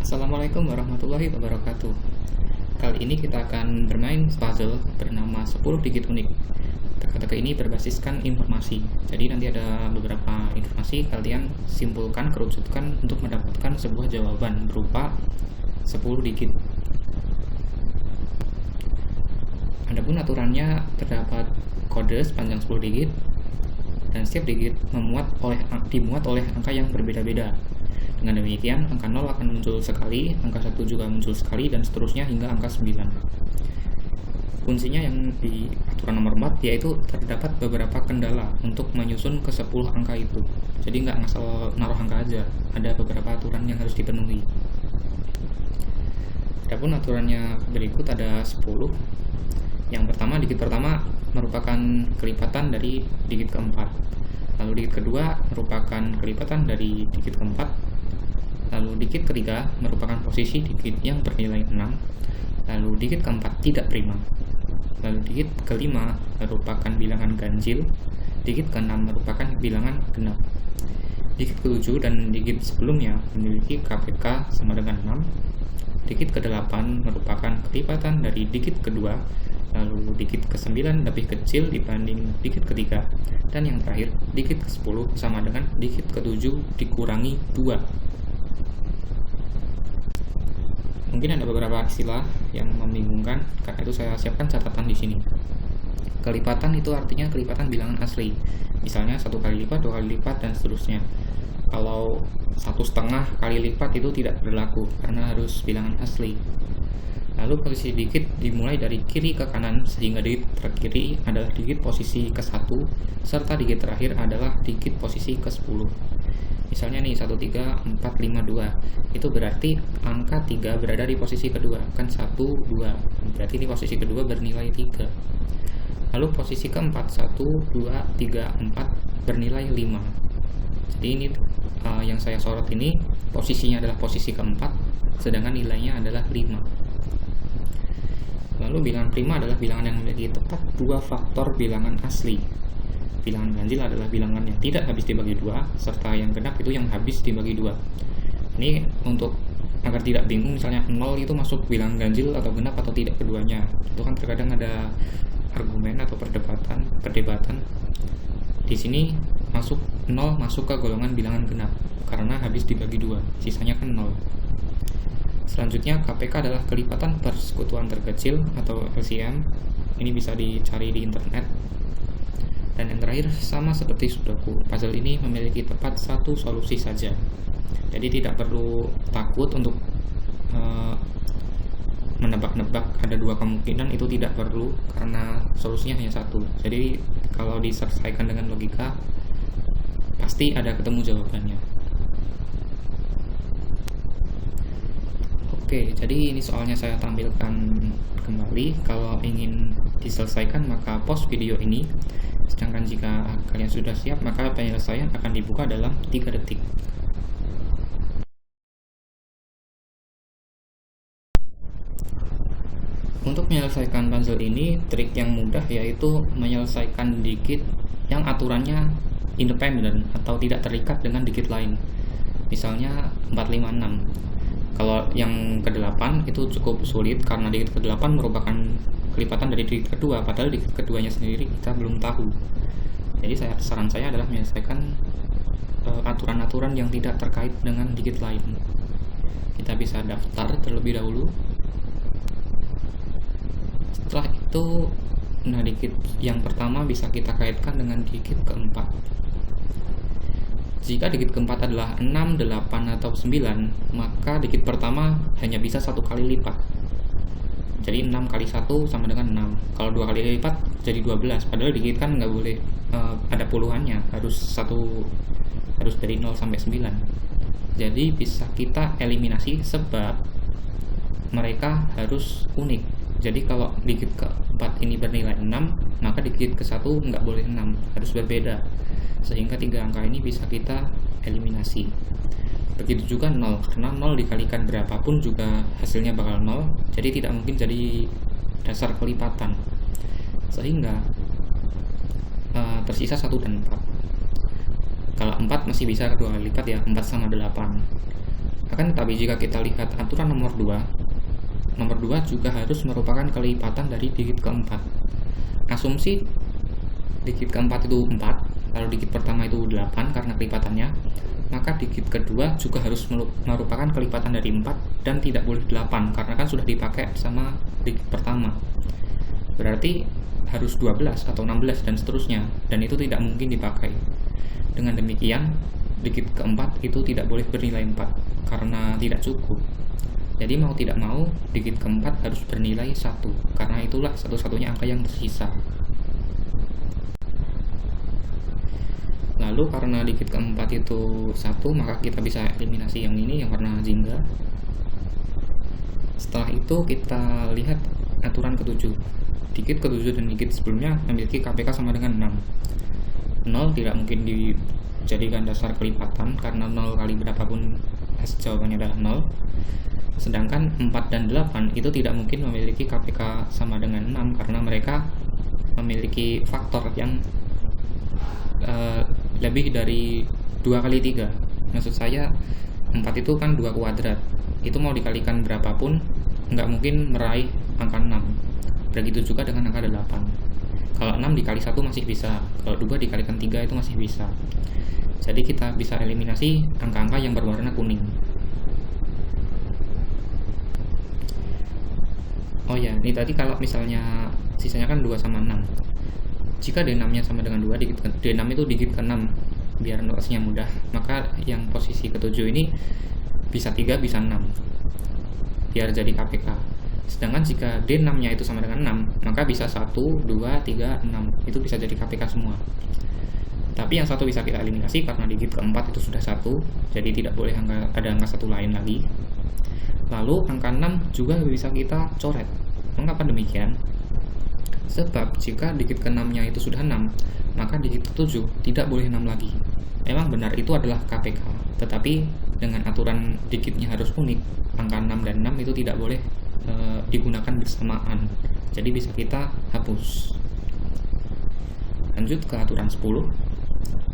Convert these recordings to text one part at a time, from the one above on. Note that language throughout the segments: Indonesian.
Assalamualaikum warahmatullahi wabarakatuh. Kali ini kita akan bermain puzzle bernama 10 digit unik. Teka-teki ini berbasiskan informasi. Jadi nanti ada beberapa informasi, kalian simpulkan, kerucutkan untuk mendapatkan sebuah jawaban berupa 10 digit. Adapun aturannya terdapat kode sepanjang 10 digit dan setiap digit dimuat oleh angka yang berbeda-beda. Dengan demikian, angka 0 akan muncul sekali, angka 1 juga muncul sekali, dan seterusnya hingga angka 9. Kuncinya yang di aturan nomor 4 yaitu terdapat beberapa kendala untuk menyusun ke 10 angka itu. Jadi nggak ngasal naruh angka aja, ada beberapa aturan yang harus dipenuhi. Adapun aturannya berikut ada 10. Yang pertama, digit pertama merupakan kelipatan dari digit keempat. Lalu digit kedua merupakan kelipatan dari digit keempat. Lalu digit ketiga merupakan posisi digit yang bernilai 6. Lalu digit keempat tidak prima. Lalu digit kelima merupakan bilangan ganjil. Digit keenam merupakan bilangan genap. Digit ketujuh dan digit sebelumnya memiliki KPK sama dengan 6. Digit ke-8 merupakan kelipatan dari digit kedua. Lalu digit ke-9 lebih kecil dibanding digit ketiga. Dan yang terakhir, digit ke-10 sama dengan digit ke-7 dikurangi 2. Mungkin ada beberapa istilah yang membingungkan, karena itu saya siapkan catatan di sini. Kelipatan itu artinya kelipatan bilangan asli. Misalnya 1 kali lipat, 2 kali lipat, dan seterusnya. Kalau 1,5 kali lipat itu tidak berlaku, karena harus bilangan asli. Lalu posisi digit dimulai dari kiri ke kanan, sehingga digit terkiri adalah digit posisi ke-1, serta digit terakhir adalah digit posisi ke-10. Misalnya nih 1, 3, 4, 5, 2. Itu berarti angka 3 berada di posisi kedua. Kan 1, 2. Berarti ini posisi kedua bernilai 3. Lalu posisi keempat 1, 2, 3, 4 bernilai 5. Jadi ini yang saya sorot ini posisinya adalah posisi keempat, sedangkan nilainya adalah 5. Lalu bilangan prima adalah bilangan yang memiliki tepat 2 faktor bilangan asli. Bilangan ganjil adalah bilangan yang tidak habis dibagi 2, serta yang genap itu yang habis dibagi 2. Ini untuk agar tidak bingung, misalnya 0 itu masuk bilangan ganjil atau genap atau tidak keduanya. Itu kan terkadang ada argumen atau perdebatan. Di sini 0 masuk ke golongan bilangan genap karena habis dibagi 2, sisanya kan 0. Selanjutnya, KPK adalah kelipatan persekutuan terkecil atau LCM. Ini bisa dicari di internet. Dan yang terakhir, sama seperti sudoku, puzzle ini memiliki tepat satu solusi saja. Jadi tidak perlu takut untuk menebak-nebak ada 2 kemungkinan, itu tidak perlu karena solusinya hanya satu. Jadi kalau diselesaikan dengan logika, pasti ada ketemu jawabannya. Oke, jadi ini soalnya saya tampilkan kembali. Kalau ingin diselesaikan maka pause video ini. Sedangkan jika kalian sudah siap, maka penyelesaian akan dibuka dalam 3 detik. Untuk menyelesaikan puzzle ini, trik yang mudah yaitu menyelesaikan digit yang aturannya independen atau tidak terikat dengan digit lain. Misalnya 4, 5, 6. Kalau yang ke-8 itu cukup sulit karena digit ke-8 merupakan kelipatan dari digit kedua, padahal digit keduanya sendiri kita belum tahu. Jadi saran saya adalah menyelesaikan aturan-aturan yang tidak terkait dengan digit lain. Kita bisa daftar terlebih dahulu. Setelah itu, digit yang pertama bisa kita kaitkan dengan digit keempat. Jika digit keempat adalah 6, 8, atau 9, maka digit pertama hanya bisa 1 kali lipat. Jadi 6 kali 1 sama dengan 6. Kalau 2 kali lipat jadi 12. Padahal digit kan nggak boleh ada puluhannya, harus dari 0 sampai 9. Jadi bisa kita eliminasi sebab mereka harus unik. Jadi kalau digit keempat ini bernilai 6, maka digit ke-1 nggak boleh 6, harus berbeda. Sehingga 3 angka ini bisa kita eliminasi. Begitu juga 0, karena 0 dikalikan berapapun juga hasilnya bakal 0, jadi tidak mungkin jadi dasar kelipatan. Sehingga tersisa 1 dan 4. Kalau 4 masih bisa 2 kali lipat ya, 4 sama 8. Akan tetapi jika kita lihat aturan nomor 2 juga harus merupakan kelipatan dari digit keempat. Asumsi digit keempat itu 4, lalu digit pertama itu 8 karena kelipatannya, maka digit kedua juga harus merupakan kelipatan dari 4 dan tidak boleh 8 karena kan sudah dipakai sama digit pertama. Berarti harus 12 atau 16 dan seterusnya, dan itu tidak mungkin dipakai. Dengan demikian, digit keempat itu tidak boleh bernilai 4 karena tidak cukup. Jadi mau tidak mau, digit keempat harus bernilai 1 karena itulah satu-satunya angka yang tersisa. Lalu karena digit keempat itu 1, maka kita bisa eliminasi yang ini, yang warna jingga. Setelah itu kita lihat aturan ke-7. Digit ke-7 dan digit sebelumnya memiliki KPK sama dengan 6. 0 tidak mungkin dijadikan dasar kelipatan karena 0 kali berapapun jawabannya adalah 0. Sedangkan 4 dan 8 itu tidak mungkin memiliki KPK sama dengan 6 karena mereka memiliki faktor yang lebih dari 2 kali 3. Maksud saya 4 itu kan 2 kuadrat, itu mau dikalikan berapapun nggak mungkin meraih angka 6. Begitu juga dengan angka 8. Kalau 6 dikali 1 masih bisa, kalau 2 dikalikan 3 itu masih bisa. Jadi kita bisa eliminasi angka-angka yang berwarna kuning. Oh ya, ini tadi kalau misalnya sisanya kan 2 sama 6. Jika D6-nya sama dengan 2, D6 itu digit ke-6, biar notasinya mudah, maka yang posisi ke-7 ini bisa 3, bisa 6, biar jadi KPK. Sedangkan jika D6-nya itu sama dengan 6, maka bisa 1, 2, 3, 6, itu bisa jadi KPK semua. Tapi yang satu bisa kita eliminasi karena digit keempat itu sudah 1, jadi tidak boleh ada angka 1 lain lagi. Lalu angka 6 juga bisa kita coret. Mengapa demikian? Sebab jika digit ke-6-nya itu sudah 6, maka digit ke-7 tidak boleh 6 lagi. Memang benar itu adalah KPK, tetapi dengan aturan digitnya harus unik, angka 6 dan 6 itu tidak boleh digunakan bersamaan. Jadi bisa kita hapus. Lanjut ke aturan 10.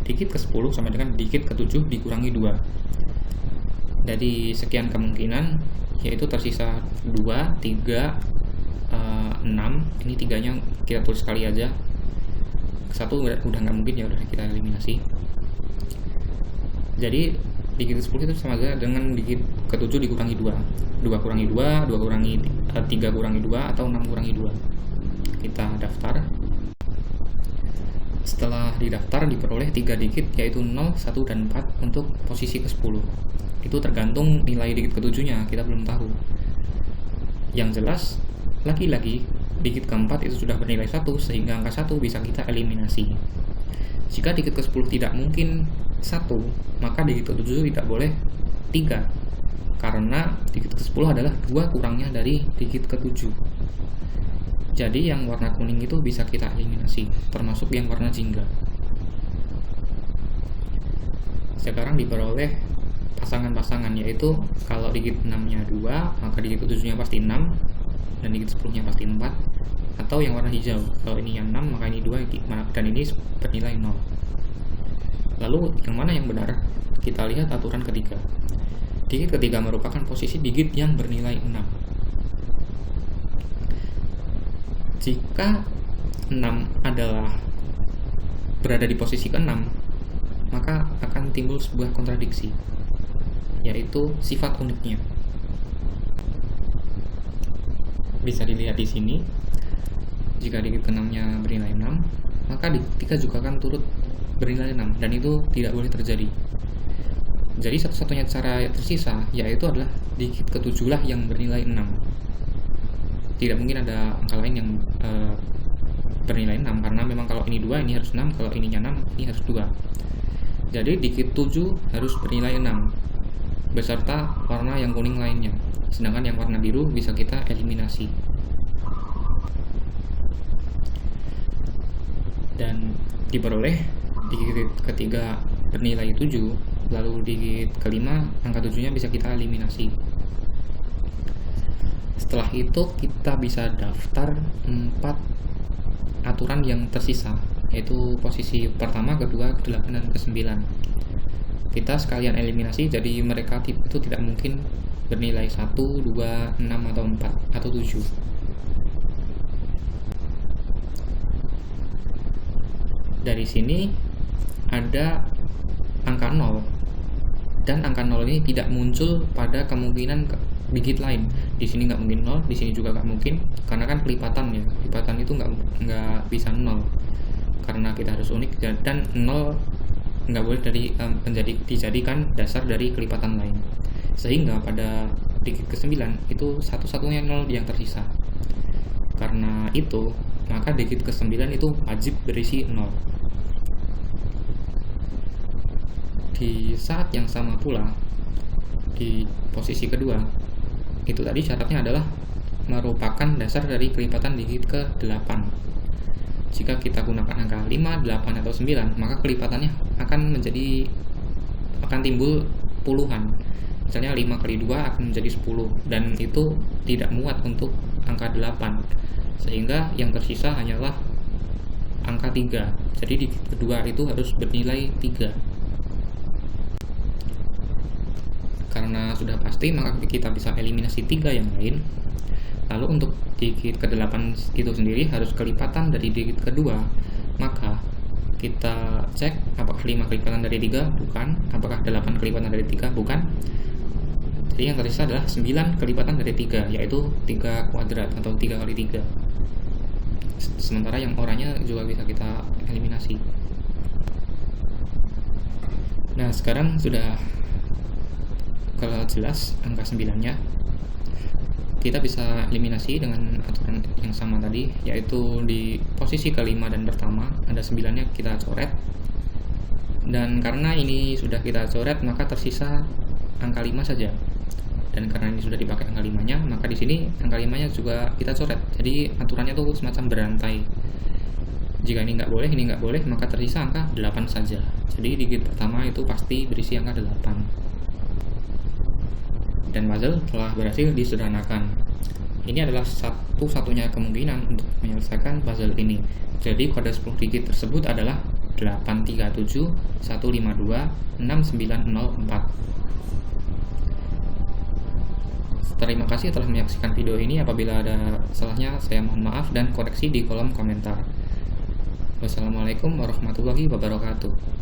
Digit ke-10 sama dengan digit ke-7 dikurangi 2. Dari sekian kemungkinan, yaitu tersisa 2, 3, 6. Ini 3-nya kita tulis sekali aja. 1 udah nggak mungkin, ya udah kita eliminasi. Jadi digit ke-10 itu sama saja dengan digit ke-7 dikurangi 2. 2 kurangi 2, 2 kurangi 3 kurangi 2, atau 6 kurangi 2. Kita daftar. Setelah didaftar diperoleh 3 digit, yaitu 0, 1, dan 4 untuk posisi ke-10. Itu tergantung nilai digit ke-7-nya, kita belum tahu. Yang jelas, lagi-lagi digit keempat itu sudah bernilai 1, sehingga angka 1 bisa kita eliminasi. Jika digit ke-10 tidak mungkin 1, maka digit ke-7 tidak boleh 3, karena digit ke-10 adalah 2 kurangnya dari digit ke-7. Jadi yang warna kuning itu bisa kita eliminasi, termasuk yang warna jingga. Sekarang diperoleh pasangan-pasangan, yaitu kalau digit 6-nya 2, maka digit ke-7-nya pasti 6, dan digit 10-nya pasti 4, atau yang warna hijau, kalau ini yang 6 maka ini 2, dan ini bernilai 0. Lalu yang mana yang benar? Kita lihat aturan ketiga. Digit ketiga merupakan posisi digit yang bernilai 6. Jika 6 adalah berada di posisi ke-6, maka akan timbul sebuah kontradiksi, yaitu sifat uniknya. Bisa dilihat di sini, jika digit ke-6-nya bernilai 6, maka digit ketiga juga akan turut bernilai 6, dan itu tidak boleh terjadi. Jadi satu-satunya cara yang tersisa yaitu adalah digit ke-7 lah yang bernilai 6. Tidak mungkin ada angka lain yang bernilai 6, karena memang kalau ini 2 ini harus 6, kalau ininya 6 ini harus 2. Jadi digit 7 harus bernilai 6 beserta warna yang kuning lainnya, sedangkan yang warna biru bisa kita eliminasi. Dan diperoleh digit ketiga bernilai 7, lalu digit kelima angka 7-nya bisa kita eliminasi. Setelah itu kita bisa daftar 4 aturan yang tersisa, yaitu posisi pertama, kedua, ke-8, dan ke-9. kita sekalian eliminasi, jadi mereka itu tidak mungkin bernilai 1, 2, 6, atau 4, atau 7. Dari sini ada angka 0, dan angka 0 ini tidak muncul pada kemungkinan digit lain. Di sini nggak mungkin 0, di sini juga nggak mungkin, karena kan kelipatan ya. Kelipatan itu nggak bisa 0, karena kita harus unik, dan 0 nggak boleh dijadikan dasar dari kelipatan lain. Sehingga pada digit ke-9 itu satu-satunya 0 yang tersisa. Karena itu, maka digit ke-9 itu wajib berisi 0. Di saat yang sama pula, di posisi kedua, itu tadi syaratnya adalah merupakan dasar dari kelipatan digit ke-8. Jika kita gunakan angka 5, 8, atau 9, maka kelipatannya akan timbul puluhan. Misalnya 5 kali 2 akan menjadi 10, dan itu tidak muat untuk angka 8. Sehingga yang tersisa hanyalah angka 3. Jadi digit kedua itu harus bernilai 3. Karena sudah pasti, maka kita bisa eliminasi 3 yang lain. Lalu untuk digit ke-8 itu sendiri harus kelipatan dari digit kedua. Maka kita cek apakah 5 kelipatan dari 3, bukan. Apakah 8 kelipatan dari 3, bukan. Jadi yang tersisa adalah 9 kelipatan dari 3, yaitu 3 kuadrat atau 3 kali 3. Sementara yang oranye juga bisa kita eliminasi. Nah, sekarang sudah kalau jelas angka 9-nya, kita bisa eliminasi dengan aturan yang sama tadi, yaitu di posisi kelima dan pertama ada 9-nya kita coret. Dan karena ini sudah kita coret, maka tersisa angka 5 saja. Dan karena ini sudah dipakai angka 5-nya, maka di sini angka 5-nya juga kita coret. Jadi aturannya tuh semacam berantai. Jika ini nggak boleh, ini nggak boleh, maka tersisa angka 8 saja. Jadi digit pertama itu pasti berisi angka 8. Dan puzzle telah berhasil disederhanakan. Ini adalah satu-satunya kemungkinan untuk menyelesaikan puzzle ini. Jadi kode 10 digit tersebut adalah 837 152 6904. Terima kasih telah menyaksikan video ini. Apabila ada salahnya, saya mohon maaf dan koreksi di kolom komentar. Wassalamualaikum warahmatullahi wabarakatuh.